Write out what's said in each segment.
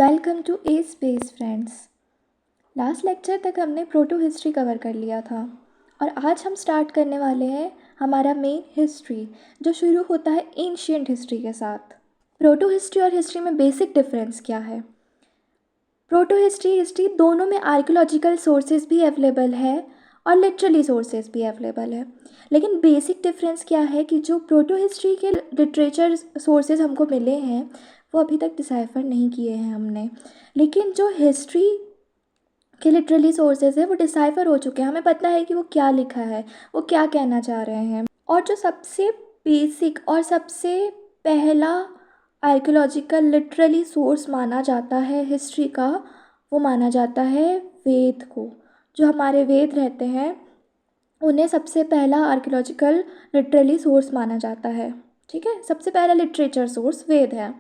Welcome to a space friends. Last lecture तक हमने proto history cover कर लिया था और आज हम स्टार्ट करने वाले हैं हमारा मेन हिस्ट्री, जो शुरू होता है एंशियंट हिस्ट्री के साथ। प्रोटो हिस्ट्री और हिस्ट्री में बेसिक डिफरेंस क्या है? प्रोटो हिस्ट्री दोनों में आर्कियोलॉजिकल सोर्सेज भी अवेलेबल है और लिटरली सोर्सेज भी अवेलेबल है, लेकिन बेसिक डिफरेंस क्या है कि जो प्रोटो हिस्ट्री के लिटरेचर सोर्सेज हमको मिले हैं वो अभी तक डिसाइफर नहीं किए हैं हमने, लेकिन जो हिस्ट्री के लिटरली सोर्सेज है वो डिसाइफर हो चुके हैं। हमें पता है कि वो क्या लिखा है, वो क्या कहना चाह रहे हैं। और जो सबसे बेसिक और सबसे पहला आर्कियोलॉजिकल लिटरली सोर्स माना जाता है हिस्ट्री का, वो माना जाता है वेद को। जो हमारे वेद रहते हैं उन्हें सबसे पहला आर्कियोलॉजिकल लिटरली सोर्स माना जाता है। ठीक है, सबसे पहला लिटरेचर सोर्स वेद है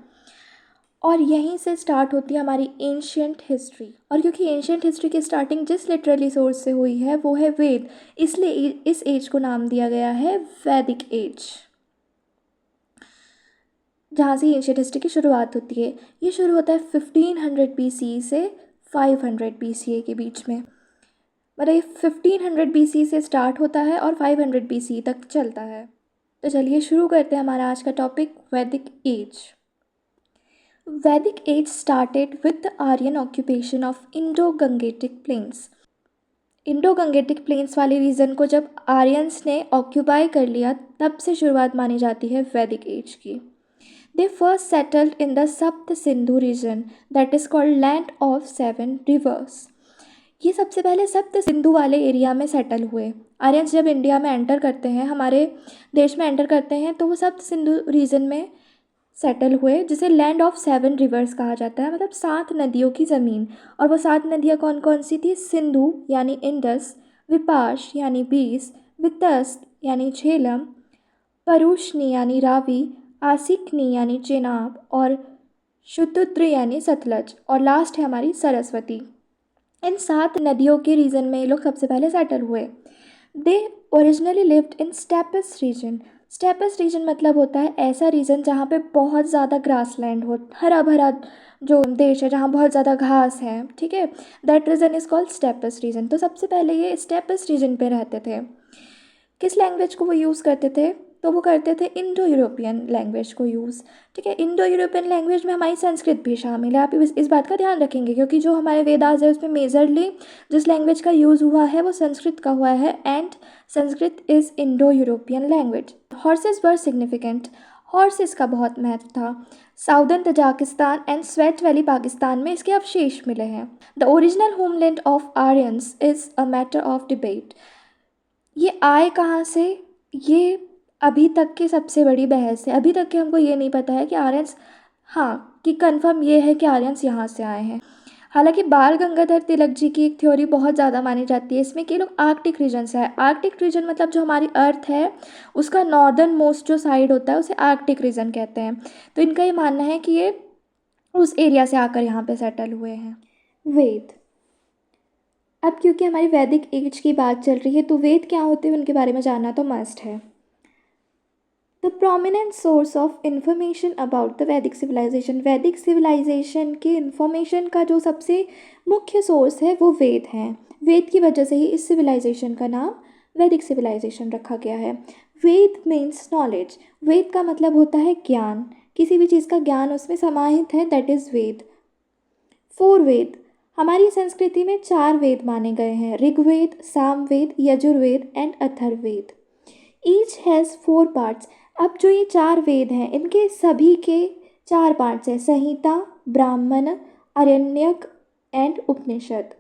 और यहीं से स्टार्ट होती है हमारी एंशियंट हिस्ट्री। और क्योंकि एंशियंट हिस्ट्री की स्टार्टिंग जिस लिटरली सोर्स से हुई है वो है वेद, इसलिए इस एज को नाम दिया गया है वैदिक एज, जहाँ से एंशियंट हिस्ट्री की शुरुआत होती है। ये शुरू होता है 1500 BC से 500 BCE के बीच में। मतलब ये 1500 BC से स्टार्ट होता है और 500 BC तक चलता है। तो चलिए शुरू करते हैं हमारा आज का topic, Vedic age. Vedic age started with the Aryan occupation of Indo Gangetic plains. Indo Gangetic plains वाले रीजन को जब आर्यंस ने ऑक्यूपाई कर लिया तब से शुरुआत मानी जाती है वैदिक एज की। They first settled in the Sapt Sindhu region that is called Land of Seven Rivers. ये सबसे पहले सप्त सिंधु वाले एरिया में सेटल हुए। आर्यंस जब इंडिया में एंटर करते हैं, हमारे देश में एंटर करते हैं, तो वो सप्त सिंधु रीजन में सेटल हुए, जिसे लैंड ऑफ 7 रिवर्स कहा जाता है, मतलब 7 नदियों की ज़मीन। और वो 7 नदियाँ कौन कौन सी थी? सिंधु यानी इंडस, विपाश यानी बीस, वितस्त यानी झेलम, परुष्णी यानी रावी, आसिकनी यानी चेनाब और शुतुद्र यानी सतलज, और लास्ट है हमारी सरस्वती। इन 7 नदियों के रीजन में ये लोग सबसे पहले सेटल हुए। They originally lived in steppes region. Steppes region मतलब होता है ऐसा रीजन जहाँ पे बहुत ज़्यादा ग्रास लैंड हो, हरा भरा जो देश है जहाँ बहुत ज़्यादा घास है। ठीक है, that region is called steppes region. तो सबसे पहले ये स्टेपस रीजन पे रहते थे। किस लैंग्वेज को वो यूज़ करते थे? तो वो करते थे इंडो यूरोपियन लैंग्वेज को यूज़। ठीक है, इंडो यूरोपियन लैंग्वेज में हमारी संस्कृत भी शामिल है। आप इस बात का ध्यान रखेंगे क्योंकि जो हमारे वेदास है उसमें मेजरली जिस लैंग्वेज का यूज़ हुआ है वो संस्कृत का हुआ है, and Sanskrit is Indo European language. Horses were significant. Horses का बहुत महत्व था। Southern Tajikistan and sweat valley Pakistan में इसके अवशेष मिले हैं। The original homeland of Aryans is a matter of debate. ये आए कहाँ से, ये अभी तक की सबसे बड़ी बहस है। अभी तक के हमको ये नहीं पता है कि आर्यंस, हाँ कि कंफर्म ये है कि आर्यंस यहाँ से आए हैं। हालांकि बाल गंगाधर तिलक जी की एक थ्योरी बहुत ज़्यादा मानी जाती है इसमें कि लोग आर्कटिक रीजन से आए। आर्कटिक रीजन मतलब जो हमारी अर्थ है उसका नॉर्दर्न मोस्ट जो साइड होता है उसे आर्कटिक रीजन कहते हैं। तो इनका ये मानना है कि ये उस एरिया से आकर यहाँ पे सेटल हुए हैं। वेद। अब क्योंकि हमारी वैदिक एज की बात चल रही है तो वेद क्या होते हैं उनके बारे में जानना तो मस्ट है। The prominent source of information about the वैदिक सिविलाइजेशन। वैदिक सिविलाइजेशन के इंफॉर्मेशन का जो सबसे मुख्य सोर्स है वो वेद हैं। वेद की वजह से ही इस सिविलाइजेशन का नाम वैदिक सिविलाइजेशन रखा गया है। वेद मीन्स नॉलेज। वेद का मतलब होता है ज्ञान, किसी भी चीज़ का ज्ञान उसमें समाहित है, दैट इज़ वेद। 4 वेद। हमारी संस्कृति में 4 वेद माने गए हैं, Rigveda, Samaveda, Yajurveda and Atharvaveda. Each has 4 parts. अब जो ये 4 वेद हैं इनके सभी के 4 पार्ट्स हैं, संहिता, ब्राह्मण, आरण्यक एंड उपनिषद।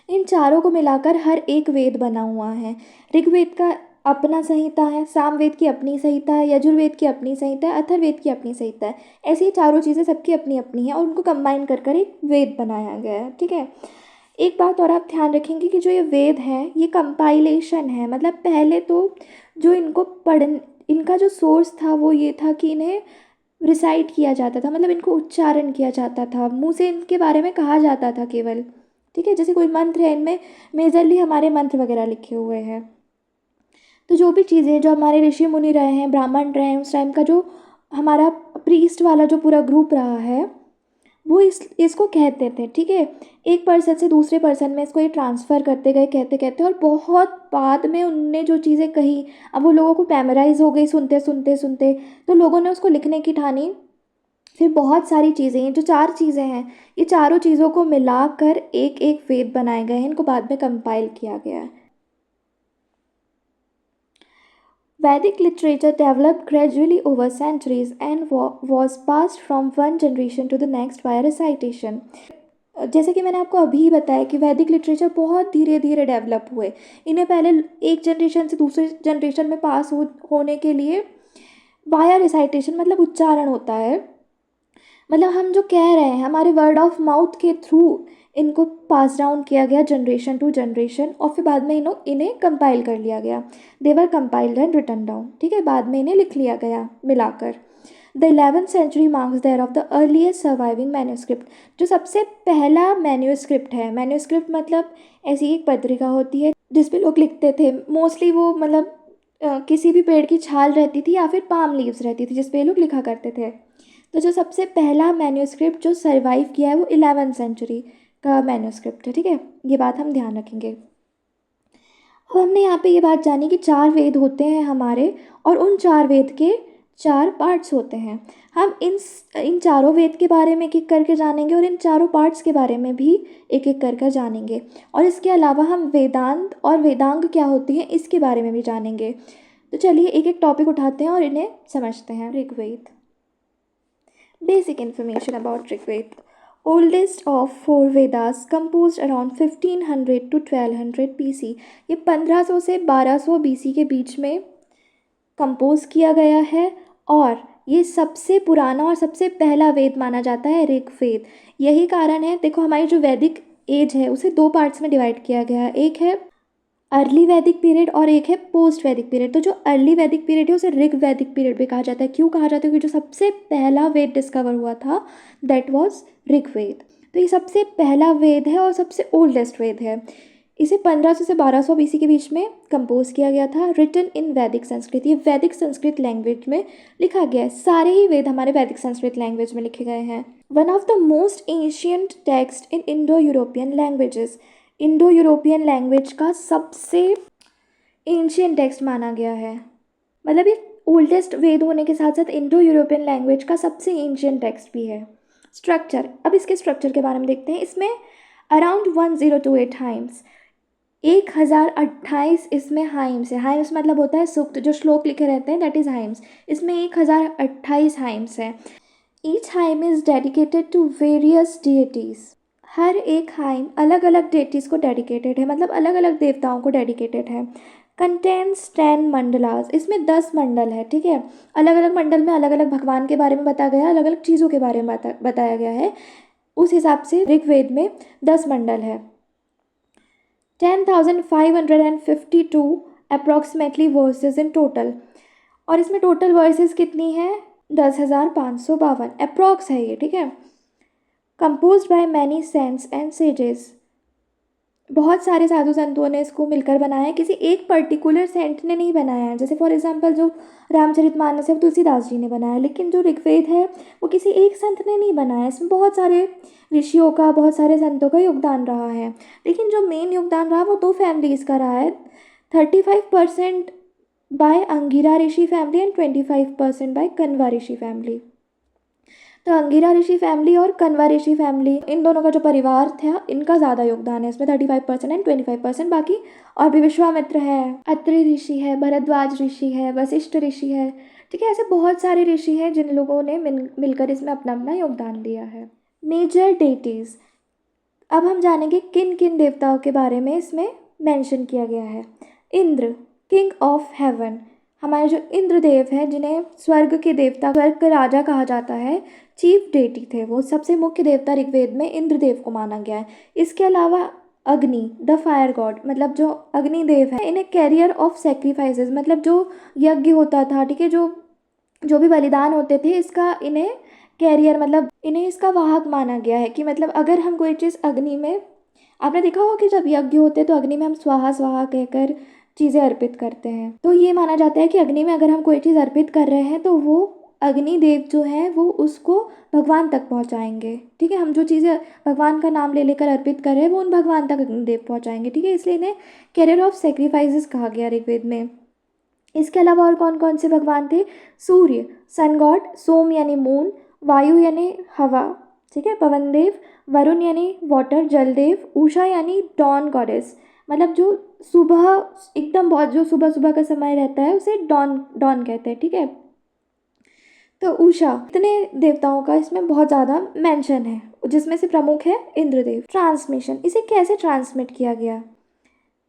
इन चारों को मिलाकर हर एक वेद बना हुआ है। ऋग्वेद का अपना संहिता है, सामवेद की अपनी संहिता है, यजुर्वेद की अपनी संहिता है, अथर्ववेद की अपनी संहिता है। ऐसी ये चारों चीज़ें सबकी अपनी अपनी हैं और उनको कंबाइन कर कर एक वेद बनाया गया है। ठीक है, एक बात और आप ध्यान रखेंगे कि जो ये वेद हैं ये कंपाइलेशन है। मतलब पहले तो जो इनका जो सोर्स था वो ये था कि इन्हें रिसाइट किया जाता था, मतलब इनको उच्चारण किया जाता था, मुंह से इनके बारे में कहा जाता था केवल। ठीक है, जैसे कोई मंत्र है, इनमें मेजरली हमारे मंत्र वगैरह लिखे हुए हैं। तो जो भी चीज़ें जो हमारे ऋषि मुनि रहे हैं, ब्राह्मण रहे हैं, उस टाइम का जो हमारा प्रीस्ट वाला जो पूरा ग्रुप रहा है वो इसको कहते थे, ठीक है। एक पर्सन से दूसरे पर्सन में इसको ये ट्रांसफ़र करते गए कहते कहते, और बहुत बाद में उनने जो चीज़ें कही, अब वो लोगों को मेमोराइज़ हो गई सुनते सुनते सुनते, तो लोगों ने उसको लिखने की ठानी। फिर बहुत सारी चीज़ें हैं, जो 4 चीज़ें हैं, ये चारों चीज़ों को मिलाकर एक एक वेद बनाए गए हैं, इनको बाद में कंपाइल किया गया है। Vedic literature developed gradually over centuries and was passed from one generation to the next via recitation. जैसे कि मैंने आपको अभी बताया कि वैदिक लिटरेचर बहुत धीरे धीरे डेवलप हुए। इन्हें पहले एक जनरेशन से दूसरे जनरेशन में पास होने के लिए वाया रिसाइटेशन, मतलब उच्चारण होता है, मतलब हम जो कह रहे हैं हमारे वर्ड ऑफ माउथ के थ्रू इनको पास डाउन किया गया जनरेशन टू जनरेशन, और फिर बाद में इन्हें कंपाइल कर लिया गया। They compiled and written down, ठीक है, बाद में इन्हें लिख लिया गया मिलाकर। The 11th century marks there of the earliest surviving manuscript. जो सबसे पहला मैन्यूस्क्रिप्ट है, मैन्यूस्क्रिप्ट मतलब ऐसी एक पत्रिका होती है जिस पे लोग लिखते थे, मोस्टली वो मतलब किसी भी पेड़ की छाल रहती थी या फिर पाम लीव्स रहती थी जिस पे लोग लिखा करते थे। तो जो सबसे पहला मैन्यूस्क्रिप्ट जो सरवाइव किया है वो 11th सेंचुरी का मैन्यूस्क्रिप्ट है, ठीक है, ये बात हम ध्यान रखेंगे। अब हमने यहाँ पे ये बात जानी कि 4 वेद होते हैं हमारे, और उन 4 वेद के 4 पार्ट्स होते हैं। हम इन चारों वेद के बारे में एक एक करके जानेंगे, और इन चारों पार्ट्स के बारे में भी एक एक करके जानेंगे, और इसके अलावा हम वेदांत और वेदांग क्या होती हैं इसके बारे में भी जानेंगे। तो चलिए एक एक टॉपिक उठाते हैं और इन्हें समझते हैं। Rigveda. Basic information about Rigved. Oldest of 4 Vedas, composed around 1500 to 1200 BC. ये 1500 से 1200 BC के बीच में कंपोज किया गया है, और ये सबसे पुराना और सबसे पहला वेद माना जाता है ऋग्वेद। यही कारण है, देखो हमारी जो वैदिक एज है उसे 2 पार्ट्स में डिवाइड किया गया है, एक है अर्ली वैदिक पीरियड और एक है पोस्ट वैदिक पीरियड। तो जो अर्ली वैदिक पीरियड है उसे ऋग वैदिक पीरियड भी कहा जाता है। क्यों कहा जाता है? क्योंकि जो सबसे पहला वेद डिस्कवर हुआ था दैट वाज ऋग्वेद। तो ये सबसे पहला वेद है और सबसे ओल्डेस्ट वेद है। इसे 1500 से 1200 बीसी के बीच में कंपोज किया गया था। रिटन इन वैदिक संस्कृत, ये वैदिक संस्कृत लैंग्वेज में लिखा गया है। सारे ही वेद हमारे वैदिक संस्कृत लैंग्वेज में लिखे गए हैं। One of the most ancient text in Indo European languages, Indo European language का सबसे एंशियंट टेक्स्ट माना गया है, मतलब ये ओल्डेस्ट वेद होने के साथ साथ इंडो यूरोपियन लैंग्वेज का सबसे एंशियंट टेक्स्ट भी है। स्ट्रक्चर, अब इसके स्ट्रक्चर के बारे में देखते हैं। इसमें अराउंड 1028 हाइम्स, 1028 इसमें हाइम्स है। हाइम्स मतलब होता है सूक्त, जो श्लोक लिखे रहते हैं दैट इज़ हाइम्स। इसमें 1028 हाइम्स है। Each hymn is dedicated to various deities. हर एक हाइम अलग अलग डेटीज़ को डेडिकेटेड है, मतलब अलग अलग देवताओं को डेडिकेटेड है। कंटेंट्स 10 मंडलास, इसमें 10 मंडल है, ठीक है। अलग अलग मंडल में अलग अलग भगवान के बारे में बताया गया है, अलग अलग चीज़ों के बारे में बताया गया है। उस हिसाब से ऋग्वेद में 10 मंडल है। 10,552 अप्रॉक्सीमेटली वर्सेस इन टोटल, और इसमें टोटल वर्सेस कितनी है? 10,552 अप्रॉक्स है ये, ठीक है। Composed by many saints and sages, बहुत सारे साधु संतों ने इसको मिलकर बनाया है, किसी एक पर्टिकुलर सेंट ने नहीं बनाया है। जैसे फॉर एग्जांपल जो रामचरितमानस है वो तुलसीदास जी ने बनाया है, लेकिन जो ऋग्वेद है वो किसी एक संत ने नहीं बनाया। इसमें बहुत सारे ऋषियों का, बहुत सारे संतों का योगदान रहा है, लेकिन जो मेन योगदान रहा वो 2 फैमिलीज़ का रहा है। 35% by Angira Rishi family and 25% by Kanva Rishi family. तो अंगिरा ऋषि फैमिली और कण्वा ऋषि फैमिली, इन दोनों का जो परिवार था इनका ज़्यादा योगदान है इसमें, 35% एंड 25%। बाकी और भी विश्वामित्र है, अत्रि ऋषि है, भरद्वाज ऋषि है, वशिष्ठ ऋषि है, ठीक है। ऐसे बहुत सारे ऋषि हैं जिन लोगों ने मिलकर इसमें अपना अपना योगदान दिया है। मेजर डेटीज़, अब हम जानेंगे किन किन देवताओं के बारे में इसमें मेंशन किया गया है। इंद्र, किंग ऑफ हेवन, हमारे जो इंद्रदेव हैं जिन्हें स्वर्ग के देवता, स्वर्ग का राजा कहा जाता है, चीफ डेटी थे वो, सबसे मुख्य देवता ऋग्वेद में इंद्रदेव को माना गया है। इसके अलावा अग्नि, द फायर गॉड, मतलब जो अग्निदेव है, इन्हें कैरियर ऑफ सेक्रीफाइसेस, मतलब जो यज्ञ होता था, ठीक है, जो भी बलिदान होते थे इसका इन्हें कैरियर, मतलब इन्हें इसका वाहक माना गया है। कि मतलब अगर हम कोई चीज़ अग्नि में, आपने देखा होगा कि जब यज्ञ होते हैं तो अग्नि में हम स्वाहा स्वाहा कहकर चीज़ें अर्पित करते हैं, तो ये माना जाता है कि अग्नि में अगर हम कोई चीज़ अर्पित कर रहे हैं तो वो अग्निदेव जो हैं वो उसको भगवान तक पहुंचाएंगे, ठीक है। हम जो चीज़ें भगवान का नाम ले लेकर अर्पित कर रहे हैं वो उन भगवान तक अग्निदेव पहुंचाएंगे, ठीक है। इसलिए इन्हें कैरियर ऑफ सेक्रीफाइसेस कहा गया ऋग्वेद में। इसके अलावा और कौन कौन से भगवान थे? सूर्य सन गॉड, सोम यानी मून, वायु यानी हवा, ठीक है, पवन देव, वरुण यानी वाटर जलदेव, उषा यानी डॉन गॉडेस, मतलब जो सुबह एकदम बहुत जो सुबह सुबह का समय रहता है उसे डॉन डॉन कहते हैं, ठीक है। तो उषा, इतने देवताओं का इसमें बहुत ज़्यादा मेंशन है, जिसमें से प्रमुख है इंद्रदेव। ट्रांसमिशन, इसे कैसे ट्रांसमिट किया गया?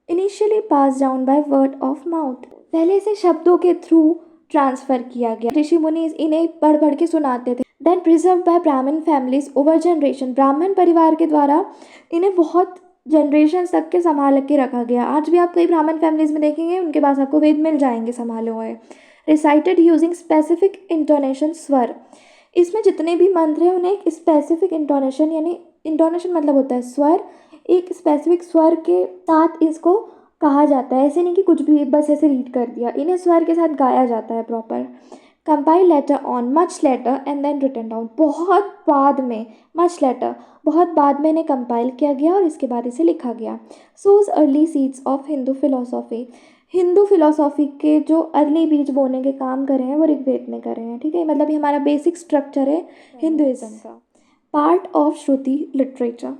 Initially pass down by word of mouth, पहले से शब्दों के थ्रू ट्रांसफर किया गया। ऋषि मुनि इन्हें पढ़ पढ़ के सुनाते थे। देन प्रिजर्व बाय ब्राह्मण फैमिलीज ओवर जनरेशन, ब्राह्मण परिवार के द्वारा इन्हें बहुत जनरेशन तक के संभाल के रखा गया। आज भी आप कई ब्राह्मण फैमिलीज में देखेंगे उनके पास आपको वेद मिल जाएंगे संभाले हुए। रिसाइटेड यूजिंग स्पेसिफिक इंटोनेशन स्वर, इसमें जितने भी मंत्र हैं उन्हें एक स्पेसिफिक इंटोनेशन, यानी इंटोनेशन मतलब होता है स्वर, एक स्पेसिफिक स्वर के साथ इसको कहा जाता है। ऐसे नहीं कि कुछ भी बस ऐसे रीड कर दिया, इन्हें स्वर के साथ गाया जाता है proper. Compile later on much later and then written down, बहुत बाद में, मच लेटर बहुत बाद में इन्हें कंपाइल किया गया और इसके बाद इसे लिखा गया। So early seeds of Hindu philosophy, Hindu philosophy के जो अर्ली बीज बोने के काम करे हैं वो ऋग्वेद में करे हैं, ठीक है। मतलब ये हमारा बेसिक स्ट्रक्चर है हिंदुइज्म का। Part of Shruti literature,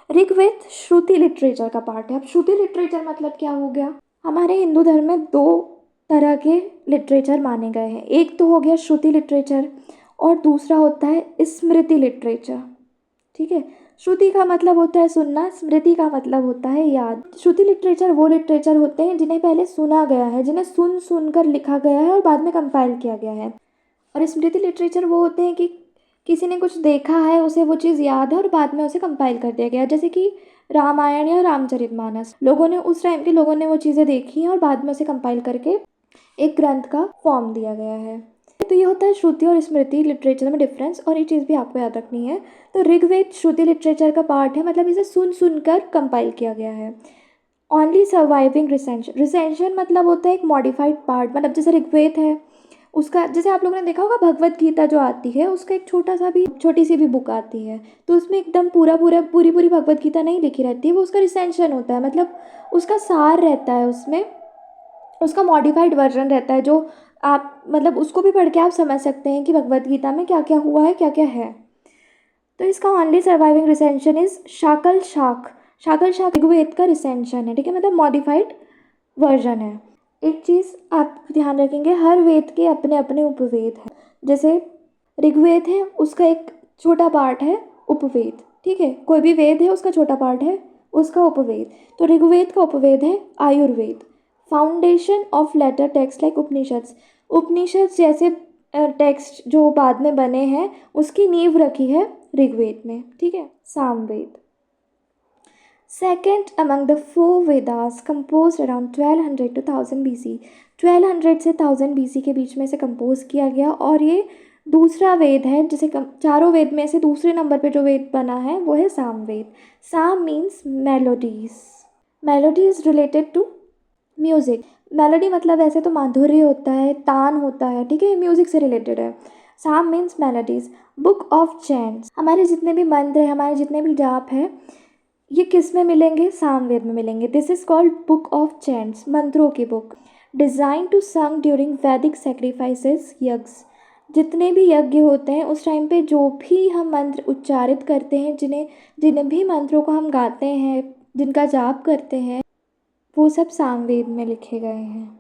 Rigveda Shruti literature का पार्ट है। अब श्रुति लिटरेचर मतलब क्या हो गया? हमारे हिंदू धर्म में दो तरह के लिटरेचर माने गए हैं, एक तो हो गया श्रुति लिटरेचर और दूसरा होता है स्मृति लिटरेचर, ठीक है। श्रुति का मतलब होता है सुनना, स्मृति का मतलब होता है याद। श्रुति लिटरेचर वो लिटरेचर होते हैं जिन्हें पहले सुना गया है, जिन्हें सुन सुन कर लिखा गया है और बाद में कंपाइल किया गया है। और स्मृति लिटरेचर वो होते हैं कि किसी ने कुछ देखा है, उसे वो चीज़ याद है और बाद में उसे कंपाइल कर दिया गया, जैसे कि रामायण या रामचरितमानस, लोगों ने उस टाइम के लोगों ने वो चीज़ें देखी हैं और बाद में उसे कंपाइल करके एक ग्रंथ का फॉर्म दिया गया है। तो ये होता है श्रुति और स्मृति लिटरेचर में डिफरेंस, और ये चीज़ भी आपको याद रखनी है। तो ऋग्वेद श्रुति लिटरेचर का पार्ट है, मतलब इसे सुन सुन कर कंपाइल किया गया है। ओनली सर्वाइविंग रिसेंशन, रिसेंशन मतलब होता है एक मॉडिफाइड पार्ट, मतलब जैसे ऋग्वेद है उसका, जैसे आप लोगों ने देखा होगा भगवत गीता जो आती है उसका एक छोटी सी भी बुक आती है, तो उसमें एकदम पूरी भगवत गीता नहीं लिखी रहती है, वो उसका रिसेंशन होता है, मतलब उसका सार रहता है, उसमें उसका मॉडिफाइड वर्जन रहता है, जो आप मतलब उसको भी पढ़ के आप समझ सकते हैं कि भगवत गीता में क्या क्या हुआ है, क्या क्या है। तो इसका ओनली सर्वाइविंग रिसेंशन इज शाकल शाख, शाकल शाख ऋग्वेद का रिसेंशन है, ठीक है, मतलब मॉडिफाइड वर्जन है। एक चीज़ आप ध्यान रखेंगे, हर वेद के अपने अपने उपवेद हैं। जैसे ऋग्वेद है उसका एक छोटा पार्ट है उपवेद, ठीक है, कोई भी वेद है उसका छोटा पार्ट है उसका उपवेद। तो ऋग्वेद का उपवेद है Ayurveda. Foundation of later text like Upanishad, Upanishad जैसे टेक्स्ट जो बाद में बने हैं उसकी नींव रखी है ऋग्वेद ने, ठीक है। Samaveda, second among the four Vedas, compose around 1200 to 1000 BC, 1200 से 1000 BC के बीच में से कंपोज किया गया, और ये दूसरा वेद है जिसे चारों वेद में से दूसरे नंबर पे जो वेद बना है वो है Samaveda. Sama means melodies, melody is related to music, melody मतलब वैसे तो माधुर्य होता है, तान होता है, ठीक है, ये म्यूज़िक से रिलेटेड है। साम means melodies. Book of chants, हमारे जितने भी मंत्र हैं, हमारे जितने भी जाप हैं, ये किस में मिलेंगे? सामवेद में मिलेंगे। This is called book of chants, मंत्रों की बुक। डिज़ाइन टू संग ड्यूरिंग वैदिक सेक्रीफाइसेस यज्ञ, जितने भी यज्ञ होते हैं उस टाइम पे जो भी हम मंत्र उच्चारित करते हैं, जिन्हें भी मंत्रों को हम गाते हैं, जिनका जाप करते हैं, वो सब सामवेद में लिखे गए हैं।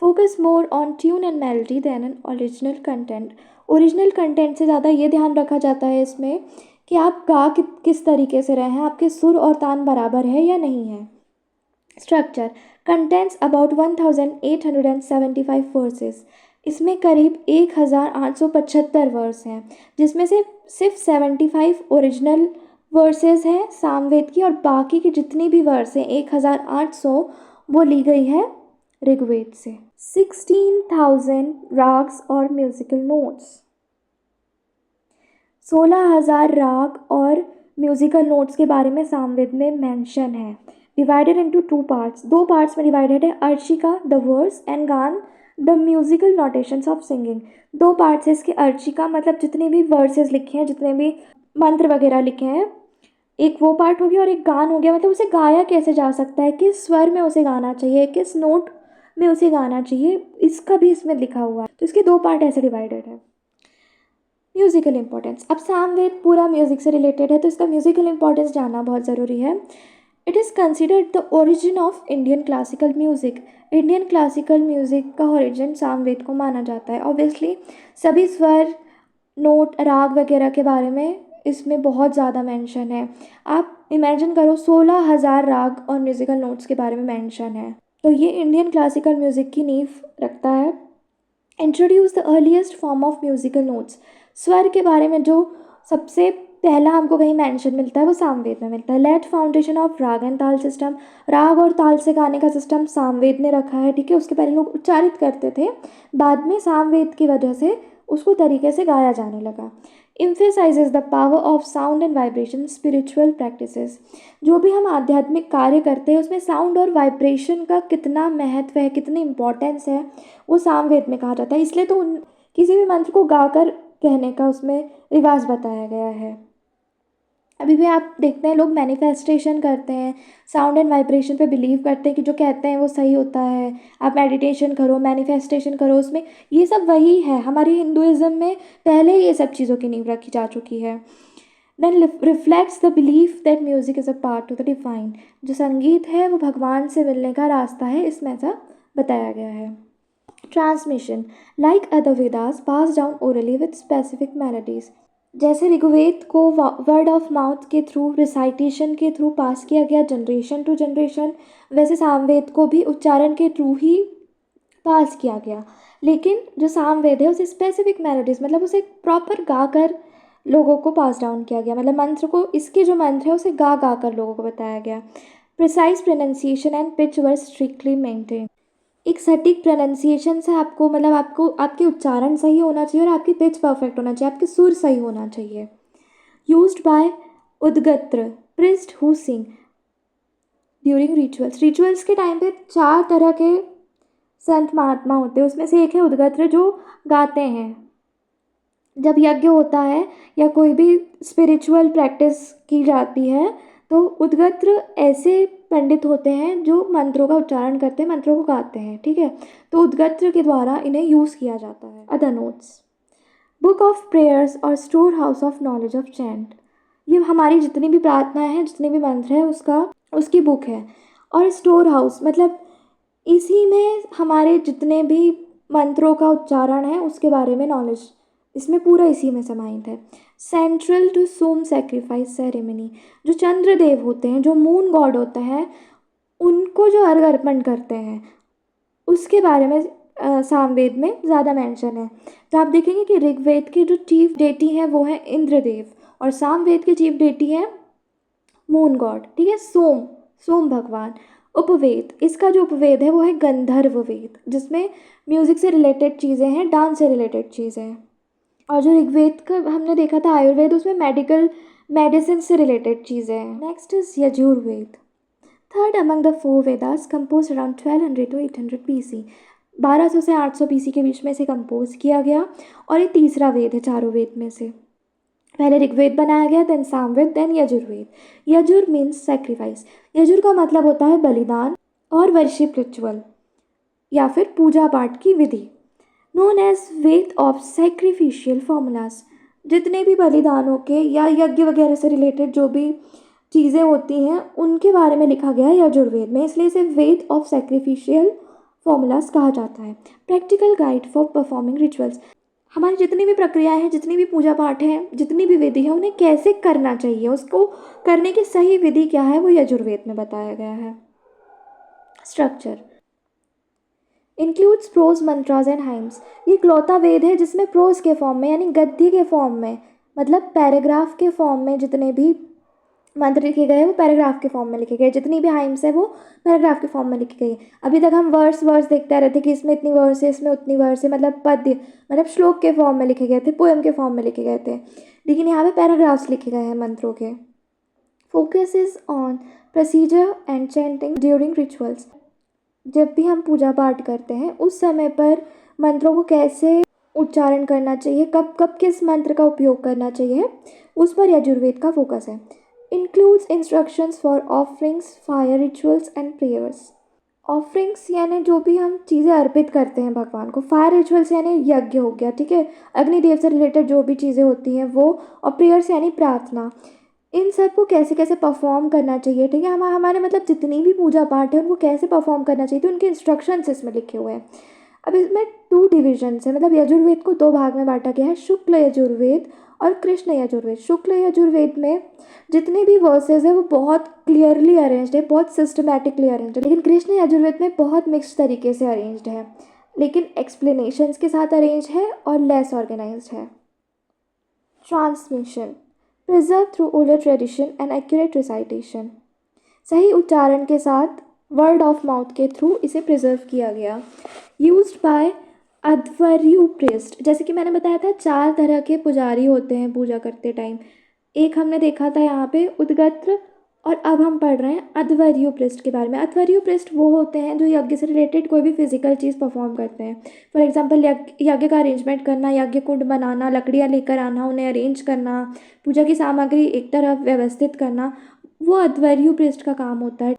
Focus more on tune and melody than an original content, original content से ज़्यादा ये ध्यान रखा जाता है इसमें कि आप गा किस तरीके से रहे हैं, आपके सुर और तान बराबर है या नहीं है। स्ट्रक्चर कंटेंट्स अबाउट 1875 वर्सेस, इसमें करीब 1875 वर्स हैं, जिसमें से सिर्फ 75 ओरिजिनल वर्सेस हैं सामवेद की, और बाकी की जितनी भी वर्स हैं 1800 वो ली गई है ऋग्वेद से। 16,000 राग्स और म्यूजिकल नोट्स, 16,000 राग और म्यूज़िकल नोट्स के बारे में सामवेद में मेंशन है। डिवाइडेड इनटू टू पार्ट्स, दो पार्ट्स में डिवाइडेड है, अर्शिका द वर्स एंड गान the musical notations of singing, 2 parts है इसके। अर्चिका मतलब जितने भी वर्सेस लिखे हैं, जितने भी मंत्र वगैरह लिखे हैं, एक वो पार्ट हो गया और एक गान हो गया। मतलब उसे गाया कैसे जा सकता है, किस स्वर में उसे गाना चाहिए, किस नोट में उसे गाना चाहिए, इसका भी इसमें लिखा हुआ है। तो इसके 2 पार्ट ऐसे डिवाइडेड है। म्यूज़िकल इंपॉर्टेंस, अब सामवेद पूरा म्यूज़िक से रिलेटेड है तो इसका म्यूज़िकल इंपॉर्टेंस जानना बहुत ज़रूरी है। It is considered the origin of Indian classical music. Indian classical music का ओरिजिन सामवेद को माना जाता है। ऑब्वियसली सभी स्वर, नोट, राग वगैरह के बारे में इसमें बहुत ज़्यादा मेंशन है। आप इमेजिन करो 16,000 राग और म्यूज़िकल नोट्स के बारे में मेंशन है। तो ये इंडियन क्लासिकल म्यूज़िक की नींव रखता है। Introduce the earliest form of musical notes, स्वर के बारे में जो सबसे पहला हमको कहीं मेंशन मिलता है वो सामवेद में मिलता है। लेट फाउंडेशन ऑफ राग एंड ताल सिस्टम, राग और ताल से गाने का सिस्टम सामवेद ने रखा है, ठीक है। उसके पहले लोग उच्चारित करते थे, बाद में सामवेद की वजह से उसको तरीके से गाया जाने लगा। emphasizes the power of sound and vibration spiritual practices, जो भी हम आध्यात्मिक कार्य करते हैं उसमें साउंड और वाइब्रेशन का कितना महत्व है, कितनी इंपॉर्टेंस है, वो सामवेद में कहा जाता है। इसलिए तो किसी भी मंत्र को गाकर कहने का उसमें रिवाज बताया गया है। अभी भी आप देखते हैं लोग मैनिफेस्टेशन करते हैं, साउंड एंड वाइब्रेशन पे बिलीव करते हैं कि जो कहते हैं वो सही होता है। आप मेडिटेशन करो, मैनिफेस्टेशन करो, उसमें ये सब वही है। हमारी हिंदुज़म में पहले ही ये सब चीज़ों की नींव रखी जा चुकी है। Then reflects the belief that music is a part to the divine, जो संगीत है वो भगवान से मिलने का रास्ता है, इसमें ऐसा बताया गया है। Transmission, like other Vedas pass down orally with specific melodies, जैसे ऋग्वेद को वर्ड ऑफ माउथ के थ्रू, रिसाइटेशन के थ्रू पास किया गया जनरेशन टू जनरेशन, वैसे सामवेद को भी उच्चारण के थ्रू ही पास किया गया। लेकिन जो सामवेद है उसे स्पेसिफिक मेलोडीज, मतलब उसे प्रॉपर गा कर लोगों को पास डाउन किया गया। मतलब मंत्र को, इसके जो मंत्र है उसे गा गा कर लोगों को बताया गया। Precise pronunciation and pitch were strictly maintain, एक सटीक प्रोनाउंसिएशन से आपको, मतलब आपको आपके उच्चारण सही होना चाहिए और आपकी पिच परफेक्ट होना चाहिए, आपके सुर सही होना चाहिए। Used by Udgatr priest who sing during rituals, rituals के टाइम पे 4 तरह के संत महात्मा होते हैं, उसमें से एक है उद्गत्र जो गाते हैं। जब यज्ञ होता है या कोई भी स्पिरिचुअल प्रैक्टिस की जाती है तो उद्गत्र ऐसे पंडित होते हैं जो मंत्रों का उच्चारण करते हैं, मंत्रों को गाते हैं, ठीक है। तो उद्गत्र के द्वारा इन्हें यूज़ किया जाता है। Other notes, book of prayers और store house of knowledge of chant, ये हमारी जितनी भी प्रार्थनाएं हैं, जितने भी मंत्र हैं, उसकी बुक है। और स्टोर हाउस मतलब इसी में हमारे जितने भी मंत्रों का उच्चारण है उसके बारे में नॉलेज इसमें पूरा इसी में समाहित है। Central to Soma sacrifice ceremony, जो चंद्रदेव होते हैं, जो मून गॉड होता है, उनको जो अर्घ अर्पण करते हैं उसके बारे में सामवेद में ज़्यादा मेंशन है। तो आप देखेंगे कि ऋग्वेद के जो चीफ डेटी हैं वो है इंद्रदेव और सामवेद के चीफ डेटी है मून गॉड, ठीक है, सोम भगवान। उपवेद, इसका जो उपवेद है वो है गंधर्व वेद, जिसमें म्यूज़िक से रिलेटेड चीज़ें हैं, डांस से रिलेटेड चीज़ें हैं। और जो ऋग्वेद का हमने देखा था आयुर्वेद, उसमें मेडिसिन से रिलेटेड चीज़ें हैं। Next is Yajurveda, third among the 4 Vedas, compose around 1200 to 800 BC, 1200 से 800 BC के बीच में इसे कंपोज किया गया और ये तीसरा वेद है चारों वेद में से। पहले ऋग्वेद बनाया गया, then Samaveda, then Yajurveda. Yajur means sacrifice, Yajur का मतलब होता है बलिदान और वर्शिप रिचुअल या फिर पूजा पाठ की विधि। Known as Veda of sacrificial formulas, जितने भी बलिदानों के या यज्ञ वगैरह से रिलेटेड जो भी चीज़ें होती हैं उनके बारे में लिखा गया है यजुर्वेद में, इसलिए इसे वेद ऑफ सेक्रीफिशियल फॉर्मूलाज कहा जाता है। Practical guide for performing rituals, हमारी जितनी भी प्रक्रियाएं हैं, जितनी भी पूजा पाठ हैं, जितनी भी विधि है, उन्हें कैसे करना चाहिए, उसको करने की सही विधि क्या है, वो यजुर्वेद में बताया गया है। Structure includes prose mantras and hymns, ये इकलौता वेद है जिसमें प्रोज के फॉर्म में यानी गद्य के फॉर्म में, मतलब पैराग्राफ के फॉर्म में जितने भी मंत्र लिखे गए वो पैराग्राफ के फॉर्म में लिखे गए, जितनी भी हाइम्स है वो पैराग्राफ के फॉर्म में लिखी गई। अभी तक हम वर्स देखते रहते कि इसमें इतनी वर्स है, इसमें उतनी वर्स है, मतलब पद्य, मतलब श्लोक के फॉर्म में लिखे गए थे, पोएम के फॉर्म में लिखे गए थे, लेकिन यहाँ पे पैराग्राफ्स लिखे गए हैं मंत्रों के। Focus is on procedure and chanting during rituals, जब भी हम पूजा पाठ करते हैं उस समय पर मंत्रों को कैसे उच्चारण करना चाहिए, कब कब किस मंत्र का उपयोग करना चाहिए, उस पर यजुर्वेद का फोकस है। Includes instructions for offerings, fire rituals and prayers. Offerings यानी जो भी हम चीज़ें अर्पित करते हैं भगवान को, फायर रिचुअल्स यानी यज्ञ हो गया, ठीक है, अग्निदेव से रिलेटेड जो भी चीज़ें होती हैं वो, और प्रेयर्स यानी प्रार्थना। इन सब को कैसे कैसे परफॉर्म करना चाहिए, ठीक है, हमारे मतलब जितनी भी पूजा पाठ है उनको कैसे परफॉर्म करना चाहिए, तो उनके इंस्ट्रक्शंस इसमें लिखे हुए हैं। अब इसमें 2 डिविजन्स है, मतलब यजुर्वेद को 2 भाग में बांटा गया है, शुक्ल यजुर्वेद और कृष्ण यजुर्वेद। शुक्ल यजुर्वेद में जितने भी वर्सेस है वो बहुत क्लियरली अरेंज्ड है, बहुत सिस्टमैटिकली अरेंज्ड है, लेकिन कृष्ण यजुर्वेद में बहुत मिक्स तरीके से अरेंज्ड है, लेकिन एक्सप्लेनेशंस के साथ अरेंज है और लेस ऑर्गेनाइज्ड है। Transmission preserve through oral tradition and accurate recitation. सही उच्चारण के साथ वर्ड ऑफ माउथ के थ्रू इसे प्रिजर्व किया गया। यूज्ड बाय अध्वर्यु प्रिस्ट, जैसे कि मैंने बताया था 4 तरह के पुजारी होते हैं पूजा करते टाइम। एक हमने देखा था यहाँ पे उद्गत्र, और अब हम पढ़ रहे हैं अध्वर्यु पृष्ठ के बारे में। अध्वर्यु पृष्ठ वो होते हैं जो यज्ञ से रिलेटेड कोई भी फिजिकल चीज़ परफॉर्म करते हैं। फॉर एग्जांपल यज्ञ का अरेंजमेंट करना, यज्ञ कुंड बनाना, लकड़ियाँ लेकर आना, उन्हें अरेंज करना, पूजा की सामग्री एक तरफ व्यवस्थित करना, वो अध्वर्यु पृष्ठ का काम होता है।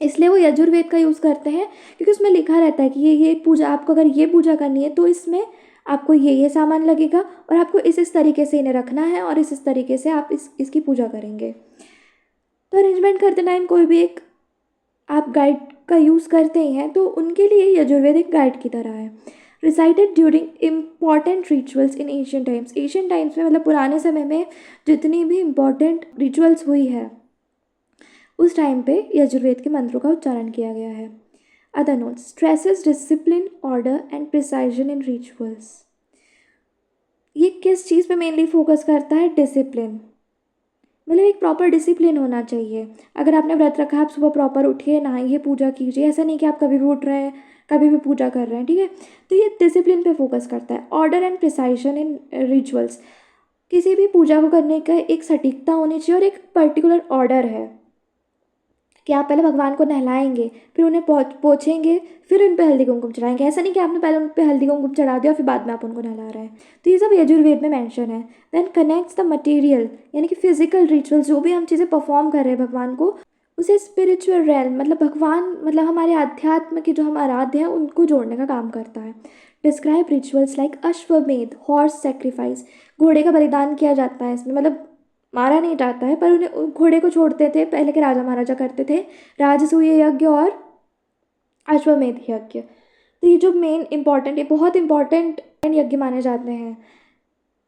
इसलिए वो यजुर्वेद का यूज़ करते हैं क्योंकि उसमें लिखा रहता है कि ये पूजा, आपको अगर ये पूजा करनी है तो इसमें आपको ये सामान लगेगा और आपको इस तरीके से इन्हें रखना है और इस तरीके से आप इसकी पूजा करेंगे। तो अरेंजमेंट करते टाइम कोई भी एक आप गाइड का यूज़ करते ही हैं, तो उनके लिए यजुर्वेद एक गाइड की तरह है। रिसाइटेड ड्यूरिंग इम्पॉर्टेंट रिचुअल्स इन एशियन टाइम्स। एशियन टाइम्स में मतलब पुराने समय में जितनी भी इम्पॉर्टेंट रिचुअल्स हुई है उस टाइम पे यजुर्वेद के मंत्रों का उच्चारण किया गया है। Other notes stresses discipline, order and precision in rituals. ये किस चीज़ पे मेनली फोकस करता है? डिसिप्लिन, मतलब एक प्रॉपर डिसिप्लिन होना चाहिए। अगर आपने व्रत रखा है, आप सुबह प्रॉपर उठिए, नहाइए, पूजा कीजिए, ऐसा नहीं कि आप कभी भी उठ रहे हैं कभी भी पूजा कर रहे हैं, ठीक है। तो ये डिसिप्लिन पे फोकस करता है। Order and precision in rituals, किसी भी पूजा को करने का एक सटीकता होनी चाहिए और एक पर्टिकुलर ऑर्डर है कि आप पहले भगवान को नहलाएंगे, फिर उन्हें पोछेंगे, फिर उन पर हल्दी कुमकुम चढ़ाएंगे। ऐसा नहीं कि आपने पहले उन पर हल्दी कुमकुम चढ़ा दिया और फिर बाद में आप उनको नहला रहे हैं। तो ये सब यजुर्वेद में मेंशन है। देन कनेक्ट्स द मटेरियल, यानी कि फिजिकल रिचुअल्स, जो भी हम चीज़ें परफॉर्म कर रहे हैं भगवान को, उसे स्पिरिचुअल रैल्म, मतलब भगवान, मतलब हमारे अध्यात्म के जो हम आराध्य हैं उनको जोड़ने का काम करता है। डिस्क्राइब रिचुअल्स लाइक अश्वमेध, हॉर्स सेक्रीफाइस, घोड़े का बलिदान किया जाता है इसमें, मतलब मारा नहीं जाता है पर उन्हें घोड़े को छोड़ते थे, पहले के राजा महाराजा करते थे, राजसूय यज्ञ और अश्वमेध यज्ञ। तो ये जो मेन इंपॉर्टेंट, ये बहुत इंपॉर्टेंट यज्ञ माने जाते हैं,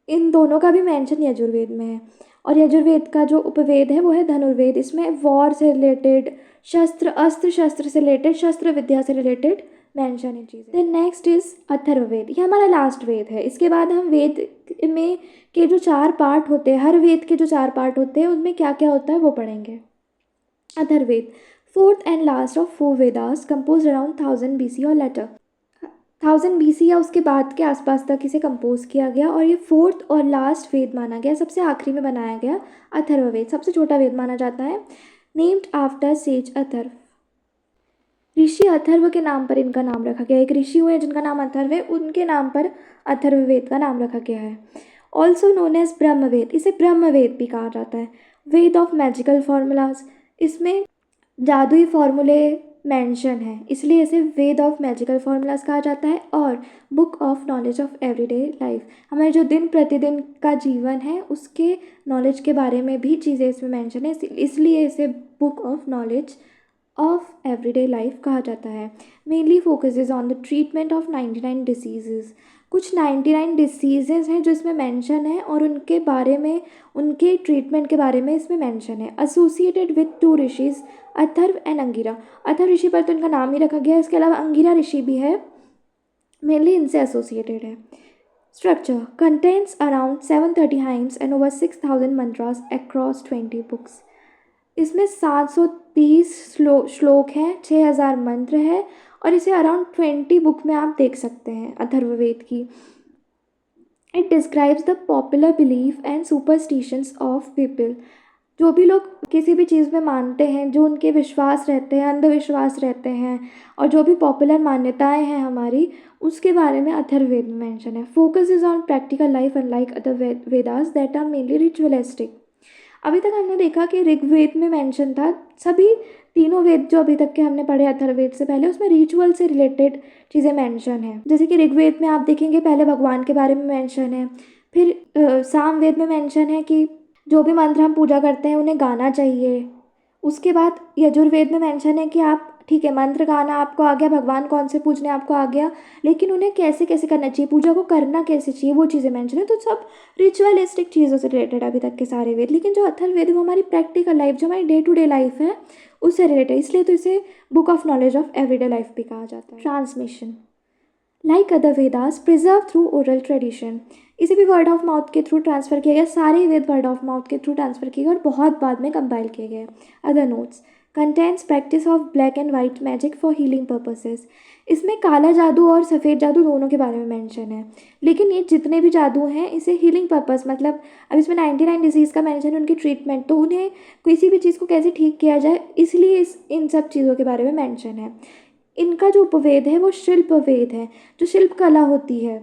इन दोनों का भी मेंशन यजुर्वेद में है। और यजुर्वेद का जो उपवेद है वो है धनुर्वेद। इसमें वॉर से रिलेटेड, शस्त्र अस्त्र शस्त्र से रिलेटेड, शस्त्र विद्या से रिलेटेड मेंशन है चीज़ें। देन नेक्स्ट इज अथर्ववेद, ये हमारा लास्ट वेद है। इसके बाद हम वेद में के जो 4 पार्ट होते हैं, हर वेद के जो 4 पार्ट होते हैं उनमें क्या क्या होता है वो पढ़ेंगे। Atharvaveda, fourth and last of 4 Vedas, compose around 1000 BC और लेटर। 1000 BC या उसके बाद के आसपास तक इसे कंपोज किया गया और ये 4th और लास्ट वेद माना गया, सबसे आखिरी में बनाया गया। अथर्ववेद सबसे छोटा वेद माना जाता है। नेम्ड आफ्टर सेज अथर्व, ऋषि अथर्व के नाम पर इनका नाम रखा गया। एक ऋषि हुए जिनका नाम अथर्व है, उनके नाम पर अथर्ववेद का नाम रखा गया है। ऑल्सो नोन एज ब्रह्मवेद, इसे ब्रह्मवेद भी कहा जाता है। वेद ऑफ मैजिकल फार्मूलाज, इसमें जादुई फार्मूले मेंशन है, इसलिए इसे वेद ऑफ मैजिकल फार्मूलाज कहा जाता है। और book of knowledge of everyday life, हमारे जो दिन प्रतिदिन का जीवन है उसके नॉलेज के बारे में भी चीज़ें इसमें मेंशन है, इसलिए इसे book of knowledge of everyday life कहा जाता है। Mainly focuses on the treatment of 99 diseases, कुछ 99 डिसीजेज़ हैं जो इसमें मेंशन है और उनके बारे में, उनके ट्रीटमेंट के बारे में इसमें मेंशन है। Associated with 2 rishis, Atharva and Angira. Atharva Rishi पर तो इनका नाम ही रखा गया है, इसके अलावा अंगिरा ऋषि भी है, मेनली इनसे एसोसिएटेड है। Structure contains around 730 hymns and over 6000 mantras across 20 books. इसमें 730 श्लोक हैं, 6000 मंत्र है और इसे अराउंड 20 बुक में आप देख सकते हैं अथर्ववेद की। It describes the popular belief and superstitions of people. जो भी लोग किसी भी चीज़ में मानते हैं, जो उनके विश्वास रहते हैं, अंधविश्वास रहते हैं, और जो भी पॉपुलर मान्यताएं हैं हमारी, उसके बारे में अथर्ववेद में मेंशन है। Focus is on practical life unlike other Vedas that are mainly ritualistic. अभी तक हमने देखा कि ऋग्वेद में मेंशन था, सभी तीनों वेद जो अभी तक के हमने पढ़े अथर्ववेद से पहले, उसमें रिचुअल से रिलेटेड चीज़ें मेंशन है। जैसे कि ऋग्वेद में आप देखेंगे पहले भगवान के बारे में मेंशन है, फिर सामवेद में मेंशन है कि जो भी मंत्र हम पूजा करते हैं उन्हें गाना चाहिए। उसके बाद यजुर्वेद में मेंशन है कि आप ठीक है मंत्र गाना आपको आ गया, भगवान कौन से पूजने आपको आ गया, लेकिन उन्हें कैसे कैसे करना चाहिए, पूजा को करना कैसे चाहिए, वो चीज़ें मेंशन है। तो सब रिचुअलिस्टिक चीज़ों से रिलेटेड अभी तक के सारे वेद। लेकिन जो अथर्ववेद है वो हमारी प्रैक्टिकल लाइफ, जो हमारी डे टू डे लाइफ है, उससे रिलेटेड, इसलिए तो इसे book of knowledge of everyday life भी कहा जाता है। Transmission like other Vedas preserve through oral tradition. इसे भी वर्ड ऑफ माउथ के थ्रू ट्रांसफ़र किया गया, सारे वेद वर्ड ऑफ माउथ के थ्रू ट्रांसफ़र किए गए और बहुत बाद में कंपाइल किए गए। Other notes contents practice of black and white magic for healing purposes. इसमें काला जादू और सफ़ेद जादू दोनों के बारे में मेंशन है, लेकिन ये जितने भी जादू हैं इसे हीलिंग पर्पस, मतलब अब इसमें 99 डिजीज़ का मेंशन है, उनकी ट्रीटमेंट, तो उन्हें किसी भी चीज़ को कैसे ठीक किया जाए, इसलिए इन सब चीज़ों के बारे में मेंशन है। इनका जो उपवेद है वो शिल्प वेद है, जो शिल्प कला होती है,